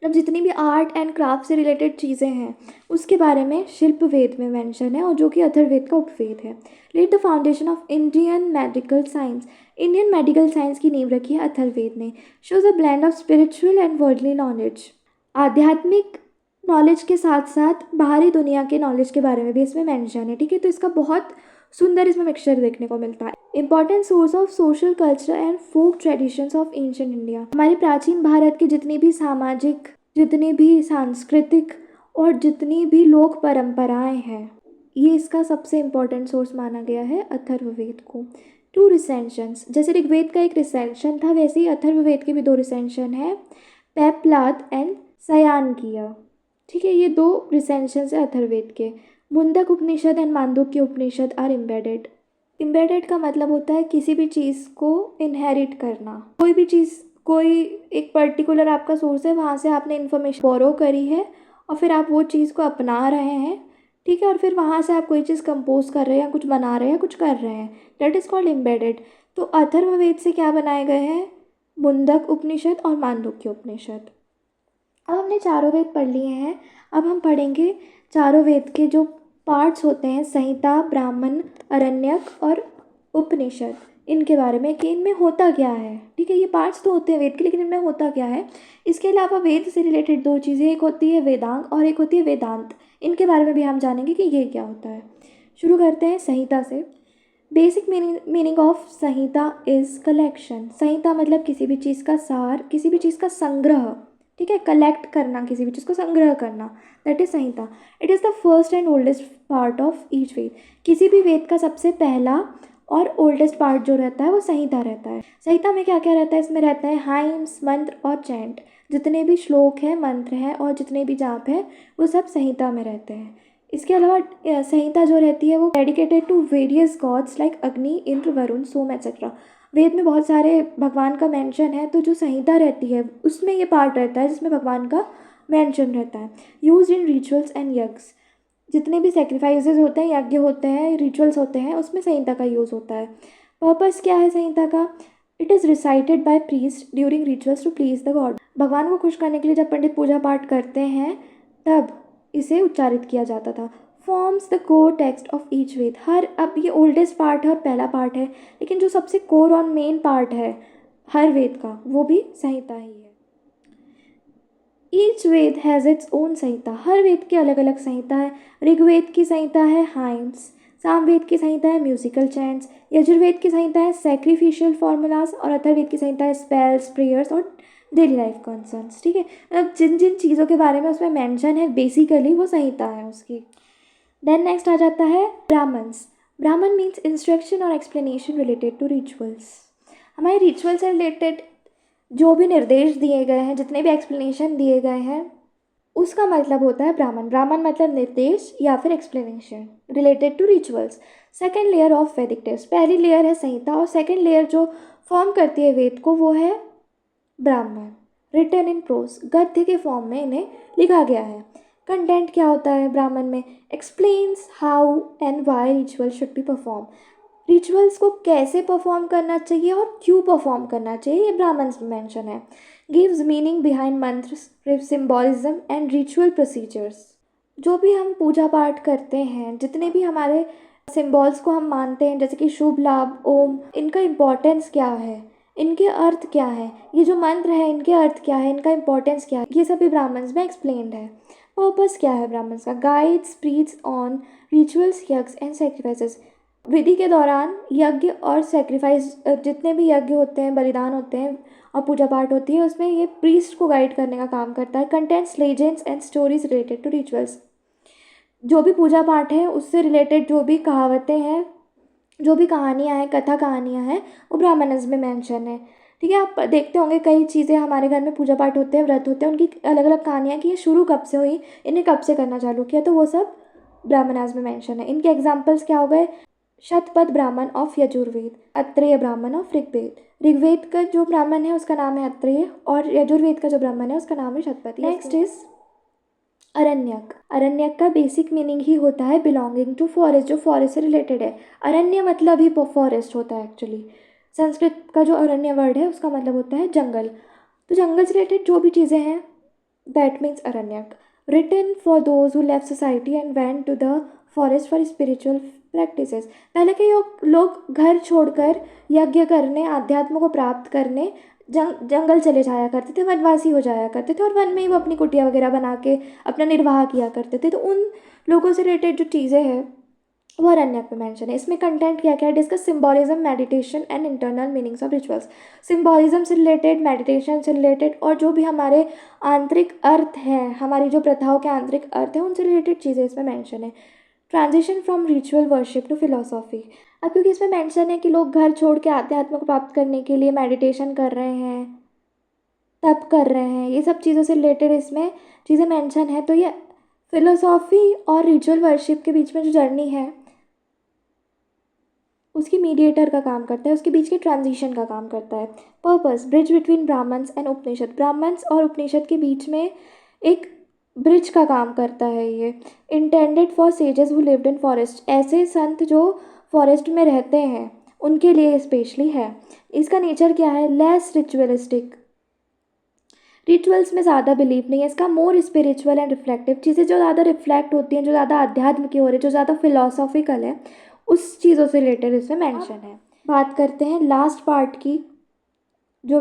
मतलब जितनी भी आर्ट एंड क्राफ्ट से रिलेटेड चीज़ें हैं उसके बारे में शिल्प वेद में मेंशन है, और जो कि अथर्ववेद का उपवेद है। Let the foundation of Indian medical science. Indian medical science की नींव रखी है अथर्ववेद ने। Shows a blend of spiritual and worldly knowledge. आध्यात्मिक नॉलेज के साथ साथ बाहरी दुनिया के नॉलेज के बारे में भी इसमें मेंशन है, ठीक है। तो इसका बहुत सुंदर इसमें मिक्सचर देखने को मिलता है। Important source of social culture and folk traditions of ancient India. हमारे प्राचीन भारत की जितनी भी सामाजिक, जितनी भी सांस्कृतिक और जितनी भी लोक परंपराएं हैं, ये इसका सबसे इम्पॉर्टेंट सोर्स माना गया है अथर्ववेद को। टू रिसेंशंस, जैसे ऋग्वेद का एक रिसेंशन था वैसे ही अथर्ववेद के भी दो रिसेंशन है, पेपलाद एंड सयानकीय, ठीक है। ये दो रिसेंशंस है अथर्ववेद के। Mundaka Upanishad and Mandukya Upanishad are embedded. Embedded का मतलब होता है किसी भी चीज़ को इनहेरिट करना, कोई भी चीज़, कोई एक पर्टिकुलर आपका सोर्स है, वहाँ से आपने इन्फॉर्मेशन बोरो करी है और फिर आप वो चीज़ को अपना रहे हैं, ठीक है, और फिर वहाँ से आप कोई चीज़ कंपोज कर रहे हैं या कुछ बना रहे हैं, कुछ कर रहे हैं, दैट इज़ कॉल्ड एम्बेडेड। तो अथर्ववेद से क्या बनाए गए हैं, मुंडक उपनिषद और मांडुक्य उपनिषद। अब हमने चारों वेद पढ़ लिए हैं, अब हम पढ़ेंगे चारों वेद के जो पार्ट्स होते हैं, संहिता, ब्राह्मण, अरण्यक और उपनिषद, इनके बारे में कि इनमें होता क्या है, ठीक है। ये पार्ट्स तो होते हैं वेद के, लेकिन इनमें होता क्या है। इसके अलावा वेद से रिलेटेड दो चीज़ें, एक होती है वेदांग और एक होती है वेदांत। इनके बारे में भी हम जानेंगे कि ये क्या होता है। शुरू करते हैं संहिता से। Basic meaning of Samhita is collection. Samhita मतलब किसी भी चीज़ का सार, किसी भी चीज़ का संग्रह, ठीक है, कलेक्ट करना, किसी भी चीज़ को संग्रह करना, that is Samhita. It is the first and oldest part of each Veda. किसी भी वेद का सबसे पहला और ओल्डेस्ट पार्ट जो रहता है वो संहिता रहता है। संहिता में क्या क्या रहता है, इसमें रहता है हाइम्स, मंत्र और चैंट। जितने भी श्लोक हैं, मंत्र हैं और जितने भी जाप है वो सब संहिता में रहते हैं। इसके अलावा संहिता जो रहती है वो dedicated to various gods like Agni, Indra, Varuna, Soma etcetera. Veda में बहुत सारे भगवान का मेंशन है, तो जो संहिता रहती है उसमें ये पार्ट रहता है जिसमें भगवान का मेंशन रहता है। यूज इन रिचुअल्स एंड यज्ञ। जितने भी सेक्रीफाइसेस होते हैं, यज्ञ होते हैं, रिचुअल्स होते हैं, उसमें संहिता का यूज़ होता है। पर्पस क्या है संहिता का, it is recited by priest during rituals to please the god. भगवान को खुश करने के लिए जब पंडित पूजा पाठ करते हैं तब इसे उच्चारित किया जाता था। Forms the core text of each Veda. हर, अब ये ओल्डेस्ट पार्ट है और पहला पार्ट है, लेकिन जो सबसे कोर और मेन पार्ट है हर वेद का वो भी संहिता ही है। Each Veda has its own Samhita. हर वेद की अलग अलग संहिता है। ऋग्वेद की संहिता है हाइम्स, सामवेद की संहिता है म्यूजिकल चैंट्स, यजुर्वेद की संहिता है सैक्रिफिशियल फॉर्मूलाज और अथर्ववेद की संहिता है स्पेल्स, प्रेयर्स और डेली लाइफ कंसर्न्स, ठीक है। मतलब जिन जिन चीज़ों के बारे में उसमें मेंशन है बेसिकली वो संहिता है उसकी। देन नेक्स्ट आ जाता है ब्राह्मण्स। ब्राह्मण मीन्स इंस्ट्रक्शन और एक्सप्लेनेशन रिलेटेड टू रिचुअल्स। हमारे रिचुअल से रिलेटेड जो भी निर्देश दिए गए हैं, जितने भी एक्सप्लेनेशन दिए गए हैं, उसका मतलब होता है ब्राह्मण। ब्राह्मण मतलब निर्देश या फिर explanation related to rituals. Second layer of Vedic text. पहली लेयर है संहिता और सेकेंड लेयर जो फॉर्म करती है वेद को वो है ब्राह्मण। रिटन इन प्रोज, गद्य के फॉर्म में इन्हें लिखा गया है। कंटेंट क्या होता है ब्राह्मण में? Explains how and why ritual should be perform. Rituals को कैसे परफॉर्म करना चाहिए और क्यों परफॉर्म करना चाहिए, ये ब्राह्मण्स में मेंशन है। Gives meaning behind मंत्रस, symbolism and ritual procedures. जो भी हम पूजा पाठ करते हैं, जितने भी हमारे सिम्बॉल्स को हम मानते हैं, जैसे कि शुभ लाभ, ओम, इनका इम्पोर्टेंस क्या है, इनके अर्थ क्या है, ये जो मंत्र है इनके अर्थ क्या है, इनका इम्पोर्टेंस क्या है, ये सभी ब्राह्मण्स में एक्सप्लेन्ड है। पर्पस क्या है ब्राह्मण्स का? गाइड्स प्रीच ऑन रिचुअल्स, यज्ञ एंड सेक्रीफाइसेस। विधि के दौरान यज्ञ और सेक्रीफाइस, जितने भी यज्ञ होते हैं, बलिदान होते हैं और पूजा पाठ होती है, उसमें ये प्रीस्ट को गाइड करने का काम करता है। Contents legends and stories related to rituals. जो भी पूजा पाठ है उससे रिलेटेड जो भी कहावतें हैं, जो भी कहानियाँ हैं, कथा कहानियाँ हैं, वो ब्राह्मणस में मेंशन है। ठीक है, आप देखते होंगे कई चीज़ें हमारे घर में पूजा पाठ होते हैं, व्रत होते हैं, उनकी अलग अलग कहानियाँ कि ये शुरू कब से हुई, इन्हें कब से करना चालू किया, तो वो सब ब्राह्मणास में मेंशन है। इनके एग्जाम्पल्स क्या हो गए? शतपथ ब्राह्मण ऑफ यजुर्वेद, अत्रेय ब्राह्मण ऑफ ऋग्वेद। ऋग्वेद का जो ब्राह्मण है उसका नाम है अत्रेय, और यजुर्वेद का जो ब्राह्मण है उसका नाम है शतपथ। Next is Aranyak. अरण्यक का बेसिक मीनिंग ही होता है बिलोंगिंग टू फॉरेस्ट, जो फॉरेस्ट से रिलेटेड है। अरण्य मतलब ही फॉरेस्ट होता है एक्चुअली। संस्कृत का जो अरण्य वर्ड है उसका मतलब होता है जंगल। तो जंगल से रिलेटेड जो भी चीज़ें हैं, that means Aranyaka. Written for those who left society and went to the forest for spiritual practices. पहले के लोग घर छोड़कर यज्ञ करने, अध्यात्म को प्राप्त करने जंगल चले जाया करते थे, वनवासी हो जाया करते थे, और वन में ही वो अपनी कुटिया वगैरह बना के अपना निर्वाह किया करते थे। तो उन लोगों से रिलेटेड जो चीज़ें हैं वो अरण्यक में मेंशन है। इसमें कंटेंट क्या क्या है? Discuss symbolism, meditation and internal meanings of rituals. Symbolism से रिलेटेड, मेडिटेशन से रिलेटेड, और जो भी हमारे आंतरिक अर्थ है, हमारी जो प्रथाओं के आंतरिक अर्थ है, उनसे रिलेटेड चीज़ें इसमें मेंशन है। Transition from ritual worship to philosophy. अब क्योंकि इसमें मेंशन है कि लोग घर छोड़ के आध्यात्म को प्राप्त करने के लिए मेडिटेशन कर रहे हैं, तप कर रहे हैं, ये सब चीज़ों से रिलेटेड इसमें चीज़ें मेंशन है, तो ये फिलोसॉफी और रिचुअल वर्शिप के बीच में जो जर्नी है उसकी मीडिएटर का काम करता है, उसके बीच के ट्रांजिशन का काम करता है। Purpose, bridge between Brahmanas and Upanishad. Brahmanas और उपनिषद के बीच में एक ब्रिज का काम करता है ये। Intended for sages who lived in forest. ऐसे संत जो फॉरेस्ट में रहते हैं उनके लिए स्पेशली है। इसका नेचर क्या है? लेस रिचुअलिस्टिक, रिचुअल्स में ज़्यादा बिलीव नहीं है इसका। मोर स्पिरिचुअल एंड रिफ्लेक्टिव, चीज़ें जो ज़्यादा रिफ्लेक्ट होती हैं, जो ज़्यादा अध्यात्म की हो रही है, जो ज़्यादा फिलोसॉफिकल है, उस चीज़ों से रिलेटेड इसमें मेंशन है। बात करते हैं लास्ट पार्ट की, जो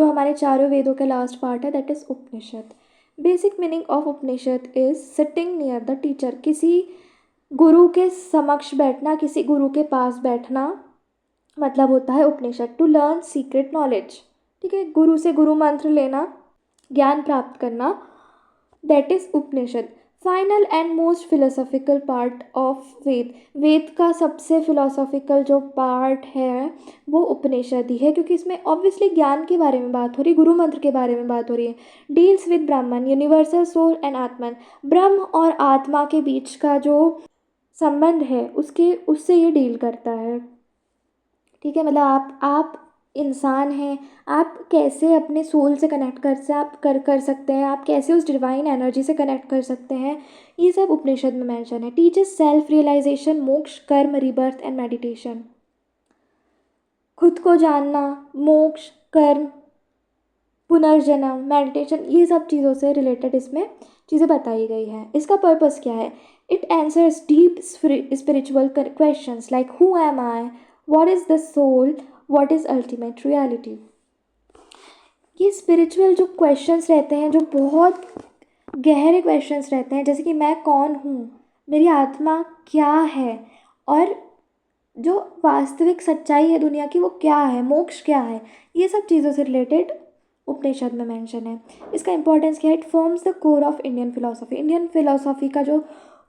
हमारे चारों वेदों के लास्ट पार्ट है, that is Upanishad. Basic meaning of Upanishad is sitting near the teacher. किसी गुरु के समक्ष बैठना, किसी गुरु के पास बैठना मतलब होता है उपनिषद। टू लर्न सीक्रेट नॉलेज, ठीक है, गुरु से गुरु मंत्र लेना, ज्ञान प्राप्त करना, that is Upanishad. Final and most philosophical part of Veda. वेद का सबसे फिलोसॉफिकल जो पार्ट है वो उपनिषद ही है, क्योंकि इसमें ऑब्वियसली ज्ञान के बारे में बात हो रही है, गुरु मंत्र के बारे में बात हो रही है। डील्स विद ब्राह्मण, यूनिवर्सल सोल एंड आत्मन। ब्रह्म और आत्मा के बीच का जो संबंध है उससे ये डील करता है। ठीक है, मतलब आप इंसान हैं, आप कैसे अपने सोल से कनेक्ट कर सकते हैं, आप कैसे उस डिवाइन एनर्जी से कनेक्ट कर सकते हैं, ये सब उपनिषद में मेंशन है। टीचेस सेल्फ रियलाइजेशन, मोक्ष, कर्म, रिबर्थ एंड मेडिटेशन। खुद को जानना, मोक्ष, कर्म, पुनर्जन्म, मेडिटेशन, ये सब चीज़ों से रिलेटेड इसमें चीज़ें बताई गई हैं। इसका पर्पस क्या है? It answers deep spiritual questions like who am I, what is the soul, what is ultimate reality. ये स्पिरिचुअल जो क्वेश्चंस रहते हैं, जो बहुत गहरे क्वेश्चंस रहते हैं, जैसे कि मैं कौन हूँ, मेरी आत्मा क्या है, और जो वास्तविक सच्चाई है दुनिया की वो क्या है, मोक्ष क्या है, ये सब चीज़ों से रिलेटेड उपनिषद में मेंशन है। इसका इंपॉर्टेंस क्या है? It forms the core of Indian philosophy. Indian philosophy का जो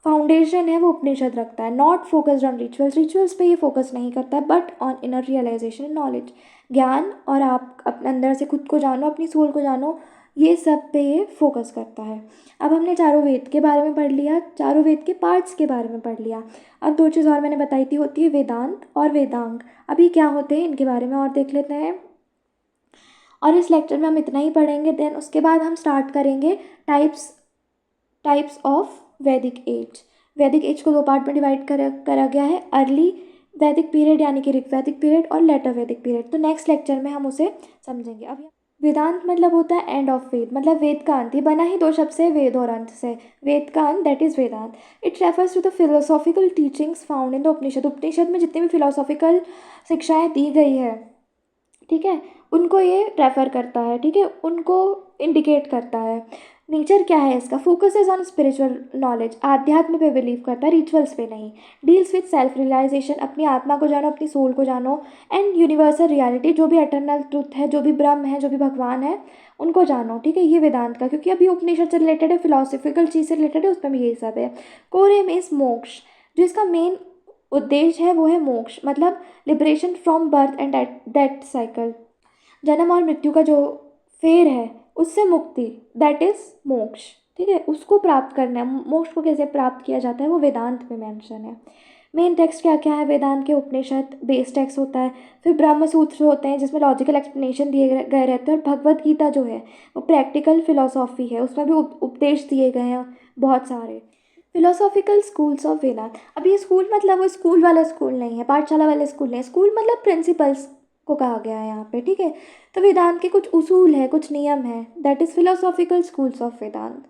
फाउंडेशन है वो उपनिषद रखता है। नॉट फोकस्ड ऑन रिचुअल्स पे ये फोकस नहीं करता है, but on inner realization and knowledge. ज्ञान और आप अपने अंदर से खुद को जानो, अपनी सोल को जानो, ये सब पे ये फोकस करता है। अब हमने चारों वेद के बारे में पढ़ लिया, चारों वेद के पार्ट्स के बारे में पढ़ लिया। अब दो चीज़ और मैंने बताई थी, होती है वेदांत और वेदांग। अभी क्या होते हैं इनके बारे में और देख लेते हैं, और इस लेक्चर में हम इतना ही पढ़ेंगे। देन उसके बाद हम स्टार्ट करेंगे टाइप्स टाइप्स ऑफ वैदिक एज। वैदिक एज को दो पार्ट में डिवाइड करा गया है, अर्ली वैदिक पीरियड यानी कि ऋग्वैदिक पीरियड और लेटर वैदिक पीरियड। तो नेक्स्ट लेक्चर में हम उसे समझेंगे। अब वेदांत मतलब होता है एंड ऑफ वेद, मतलब वेद का अंत। ये बना ही दो शब्द से, वेद और अंत से। वेद का अंत, that is Vedanta. It refers to the philosophical teachings found in the Upanishad. उपनिषद में जितनी भी फिलोसॉफिकल शिक्षाएं दी गई है, ठीक है, उनको ये रेफर करता है, ठीक है, उनको इंडिकेट करता है। नेचर क्या है इसका? फोकसेस ऑन स्पिरिचुअल नॉलेज, आध्यात्म पे बिलीव करता है, रिचुअल्स पे नहीं। डील्स विद सेल्फ रियलाइजेशन, अपनी आत्मा को जानो, अपनी सोल को जानो। एंड यूनिवर्सल रियलिटी, जो भी एटर्नल ट्रुथ है, जो भी ब्रह्म है, जो भी भगवान है, उनको जानो, ठीक है। ये वेदांत का, क्योंकि अभी उपनिषद से रिलेटेड है, फिलोसफिकल चीज़ से रिलेटेड है, उसमें भी यही सब है। कोर एम इज मोक्ष, जो इसका मेन उद्देश्य है वो है मोक्ष, मतलब liberation from birth and death cycle, जन्म और मृत्यु का जो फेर है उससे मुक्ति, दैट इज मोक्ष, ठीक है, उसको प्राप्त करना है। मोक्ष को कैसे प्राप्त किया जाता है वो वेदांत में मेंशन है। मेन टेक्स्ट क्या क्या है वेदांत के? उपनिषद बेस टेक्स्ट होता है, फिर ब्रह्म सूत्र होते हैं जिसमें लॉजिकल एक्सप्लेनेशन दिए गए रहते हैं, और भगवत गीता जो है वो प्रैक्टिकल फिलोसॉफी है, उसमें भी उपदेश दिए गए हैं बहुत सारे। फिलोसॉफिकल स्कूल्स ऑफ वेदांत। अब ये स्कूल मतलब वो स्कूल वाला स्कूल नहीं है, पाठशाला वाले स्कूल नहीं है, स्कूल मतलब प्रिंसिपल्स को कहा गया है यहाँ पे, ठीक है। तो वेदांत के कुछ उसूल है, कुछ नियम है, that is philosophical schools of Vedanta.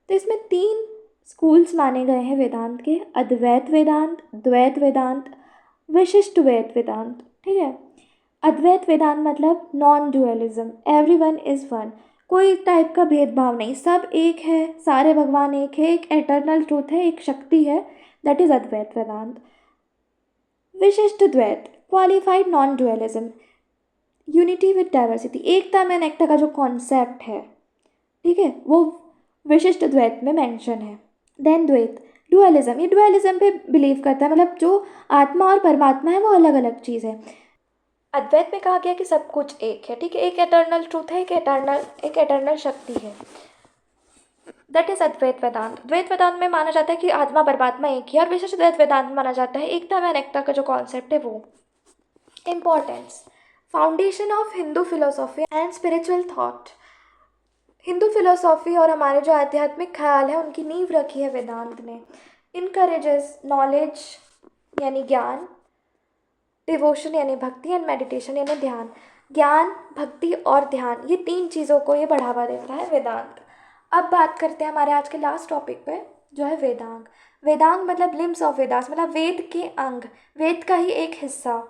तो इसमें 3 स्कूल्स माने गए हैं वेदांत के: अद्वैत वेदांत, द्वैत वेदांत, विशिष्ट वेदांत, ठीक है। अद्वैत वेदांत मतलब non dualism, everyone is one, कोई टाइप का भेदभाव नहीं, सब एक है, सारे भगवान एक है, एक एटर्नल ट्रूथ है, एक शक्ति है, that is Advaita Vedanta. Vishishtadvaita, qualified non dualism, unity with diversity, एकता में अनेकता का जो कॉन्सेप्ट है, ठीक है, वो विशिष्ट द्वैत में मेंशन है। देन द्वैत, डुअलिज्म, ये डुअलिज्म पे बिलीव करता है, मतलब जो आत्मा और परमात्मा है वो अलग अलग चीज़ है। अद्वैत में कहा गया कि सब कुछ एक है, ठीक है, एक एटर्नल ट्रूथ है, एक एटर्नल शक्ति है, दैट इज अद्वैत वेदांत। द्वैत वेदांत में माना जाता है कि आत्मा परमात्मा एक ही है, और विशिष्ट द्वैत वेदांत में माना जाता है एकता में अनेकता का जो कॉन्सेप्ट है वो। Importance, foundation of Hindu philosophy and spiritual thought. Hindu philosophy और हमारे जो आध्यात्मिक ख्याल है उनकी नींव रखी है वेदांत ने। इनकरेजेस नॉलेज यानी ज्ञान, डिवोशन यानी भक्ति, एंड मेडिटेशन यानी ध्यान। ज्ञान, भक्ति और ध्यान, ये 3 चीज़ों को ये बढ़ावा देता है वेदांत। अब बात करते हैं हमारे आज के लास्ट टॉपिक पे, जो है वेदांग। वेदांग मतलब लिम्स ऑफ वेदास, मतलब वेद के अंग, वेद का ही एक हिस्सा,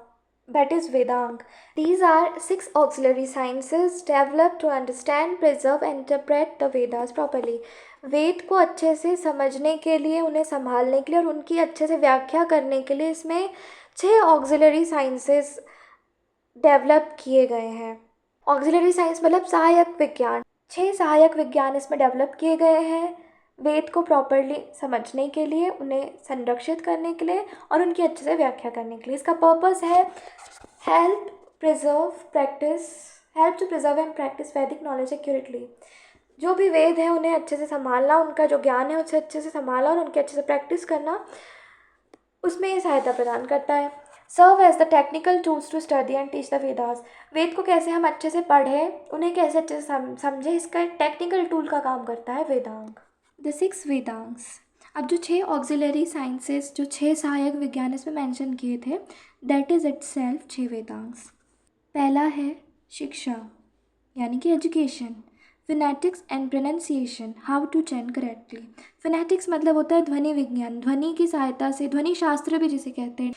that is Vedang. These are 6 auxiliary sciences developed to understand, preserve and interpret the Vedas properly. वेद को अच्छे से समझने के लिए, उन्हें संभालने के लिए और उनकी अच्छे से व्याख्या करने के लिए इसमें 6 ऑक्सिलरी साइंसेस डेवलप किए गए हैं। ऑक्सिलरी साइंस मतलब सहायक विज्ञान, 6 सहायक विज्ञान इसमें डेवलप किए गए हैं वेद को प्रॉपरली समझने के लिए, उन्हें संरक्षित करने के लिए और उनकी अच्छे से व्याख्या करने के लिए। इसका पर्पस है help to preserve and practice Vedic knowledge accurately. जो भी वेद है उन्हें अच्छे से संभालना, उनका जो ज्ञान है उसे अच्छे से संभालना और उनकी अच्छे से प्रैक्टिस करना, उसमें ये सहायता प्रदान करता है। Serve as the technical tools to study and teach the Vedas. वेद को कैसे हम अच्छे से पढ़ें, उन्हें कैसे अच्छे से समझें, इसका एक टेक्निकल टूल का काम करता है वेदांग। द 6 वेदांग्स। अब जो 6 ऑक्सिलरी साइंसेस, जो 6 सहायक विज्ञान इसमें मेंशन किए थे, दैट इज़ इटसेल्फ 6 वेदांग्स। पहला है शिक्षा यानी कि education, phonetics and pronunciation, how to chant correctly. Phonetics मतलब होता है ध्वनि विज्ञान, ध्वनि की सहायता से, ध्वनि शास्त्र भी जिसे कहते हैं,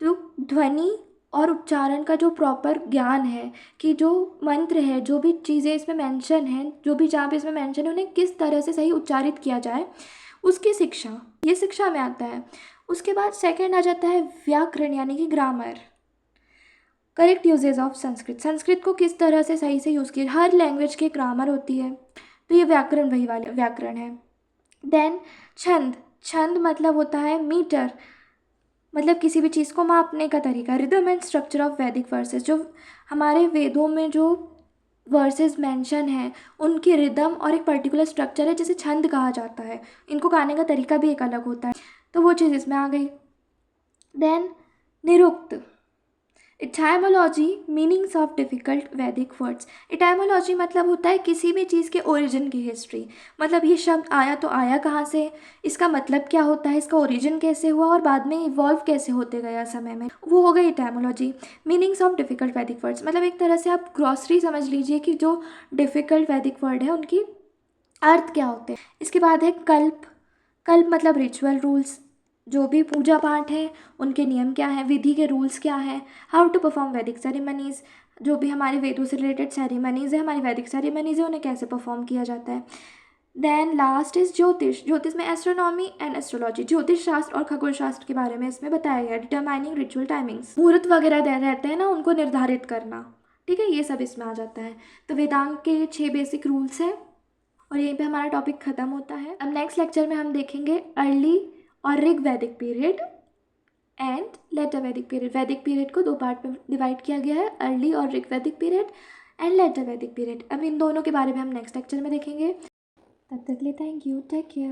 तो ध्वनि और उच्चारण का जो प्रॉपर ज्ञान है कि जो मंत्र है, जो भी चीज़ें इसमें मेंशन हैं, जो भी जहाँ पे इसमें मेंशन है, उन्हें किस तरह से सही उच्चारित किया जाए, उसकी शिक्षा, ये शिक्षा में आता है। उसके बाद सेकंड आ जाता है व्याकरण यानी कि grammar, correct usage of Sanskrit, Sanskrit को किस तरह से सही से यूज़ किया, हर लैंग्वेज की ग्रामर होती है, तो ये व्याकरण वही वाले व्याकरण है। देन छंद, छंद मतलब होता है मीटर, मतलब किसी भी चीज़ को मापने का तरीका। रिदम एंड स्ट्रक्चर ऑफ वैदिक वर्सेस, जो हमारे वेदों में जो वर्सेस मेंशन है उनकी रिदम और एक पर्टिकुलर स्ट्रक्चर है जिसे छंद कहा जाता है, इनको गाने का तरीका भी एक अलग होता है, तो वो चीज़ इसमें आ गई। Then Nirukta, इटाइमोलॉजी, meanings of difficult वैदिक वर्ड्स। इटाइमोलॉजी मतलब होता है किसी भी चीज़ के ओरिजिन की हिस्ट्री, मतलब ये शब्द आया तो आया कहाँ से, इसका मतलब क्या होता है, इसका ओरिजिन कैसे हुआ और बाद में इवॉल्व कैसे होते गया समय में, वो हो गई इटाइमोलॉजी। मीनिंग्स ऑफ डिफ़िकल्ट वैदिक वर्ड्स मतलब एक तरह से आप ग्रॉसरी समझ लीजिए कि जो डिफ़िकल्ट वैदिक वर्ड है उनकी अर्थ क्या होते हैं। इसके बाद है कल्प। कल्प मतलब रिचुअल रूल्स, जो भी पूजा पाठ है उनके नियम क्या हैं, विधि के रूल्स क्या हैं। हाउ टू परफॉर्म वैदिक सेरेमनीज़, जो भी हमारे वेदों से रिलेटेड सेरेमनीज़ है, हमारी वैदिक सेरेमनीज़ है, उन्हें कैसे परफॉर्म किया जाता है। देन लास्ट इज ज्योतिष। ज्योतिष में एस्ट्रोनॉमी एंड एस्ट्रोलॉजी, ज्योतिष शास्त्र और खगोल शास्त्र के बारे में इसमें बताया गया। डिटरमाइनिंग रिचुअल टाइमिंग्स, मुहूर्त वगैरह रहते हैं ना, उनको निर्धारित करना, ठीक है, ये सब इसमें आ जाता है। तो वेदांग के 6 बेसिक रूल्स हैं और यहीं पे हमारा टॉपिक ख़त्म होता है। अब नेक्स्ट लेक्चर में हम देखेंगे अर्ली और ऋग वैदिक पीरियड एंड लेटर वैदिक पीरियड। वैदिक पीरियड को 2 पार्ट में डिवाइड किया गया है, अर्ली और ऋग वैदिक पीरियड एंड लेटर वैदिक पीरियड। अब इन दोनों के बारे में हम नेक्स्ट लेक्चर में देखेंगे। तब तक के लिए थैंक यू, टेक केयर।